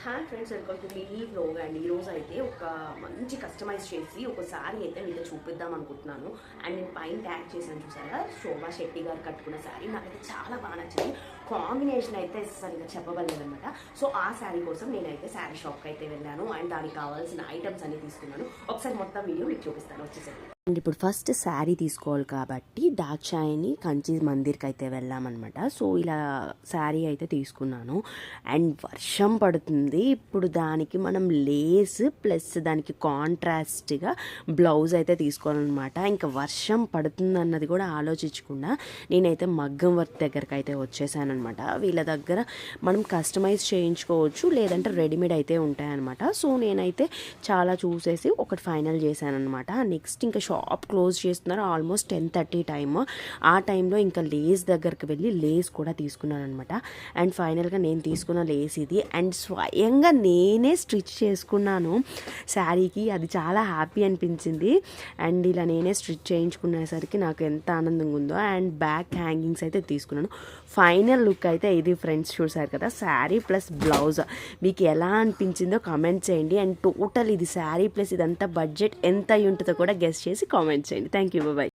Hi friends, welcome to me vlog. And ఈరోజు అయితే ఒక మంచి కస్టమైజ్ చేసి ఒక శారీ అయితే మీతో చూపిద్దాం అనుకుంటున్నాను. అండ్ నేను పైన ట్యాగ్ చేశాను, చూసారా, శోభా శెట్టి గారు కట్టుకున్న శారీ నాకైతే చాలా బాగా నచ్చింది. కాంబినేషన్ అయితే సరిగ్గా చెప్పగలేదు అనమాట. సో ఆ శారీ కోసం నేనైతే శారీ షాప్కి అయితే వెళ్ళాను అండ్ దానికి కావాల్సిన ఐటమ్స్ అన్ని తీసుకున్నాను. ఒకసారి మొత్తం వీడియో మీకు చూపిస్తాను, వచ్చేసరికి. అండ్ ఇప్పుడు ఫస్ట్ శారీ తీసుకోవాలి కాబట్టి దాక్షాయిని కంచి మందిర్కి అయితే వెళ్ళామన్నమాట. సో ఇలా శారీ అయితే తీసుకున్నాను అండ్ వర్షం పడుతుంది. ఇప్పుడు దానికి మనం లేస్ ప్లస్ దానికి కాంట్రాస్ట్గా బ్లౌజ్ అయితే తీసుకోవాలన్నమాట. ఇంకా వర్షం పడుతుంది అన్నది కూడా ఆలోచించకుండా నేనైతే మగ్గం వర్క్ దగ్గరకు అయితే వచ్చేసాను అనమాట. వీళ్ళ దగ్గర మనం కస్టమైజ్ చేయించుకోవచ్చు, లేదంటే రెడీమేడ్ అయితే ఉంటాయన్నమాట. సో నేనైతే చాలా చూసేసి ఒకటి ఫైనల్ చేశాను అనమాట. నెక్స్ట్ ఇంకా షాప్ క్లోజ్ చేస్తున్నారు, ఆల్మోస్ట్ 10:30 టైమ్. ఆ టైంలో ఇంకా లేస్ దగ్గరికి వెళ్ళి లేస్ కూడా తీసుకున్నాను అనమాట. అండ్ ఫైనల్గా నేను తీసుకున్న లేస్ ఇది అండ్ స్వయంగా నేనే స్టిచ్ చేసుకున్నాను శారీకి. అది చాలా హ్యాపీ అనిపించింది. అండ్ ఇలా నేనే స్టిచ్ చేయించుకునేసరికి నాకు ఎంత ఆనందంగా ఉందో. అండ్ బ్యాక్ హ్యాంగింగ్స్ అయితే తీసుకున్నాను. ఫైనల్ లుక్ అయితే ఇది ఫ్రెండ్స్, చూసారు కదా, శారీ ప్లస్ బ్లౌజ్. మీకు ఎలా అనిపించిందో కామెంట్ చేయండి. అండ్ టోటల్ ఇది శారీ ప్లస్ ఇదంతా బడ్జెట్ ఎంత అయి ఉంటుందో కూడా గెస్ చేసి కామెంట్ చేయండి. Thank you, bye.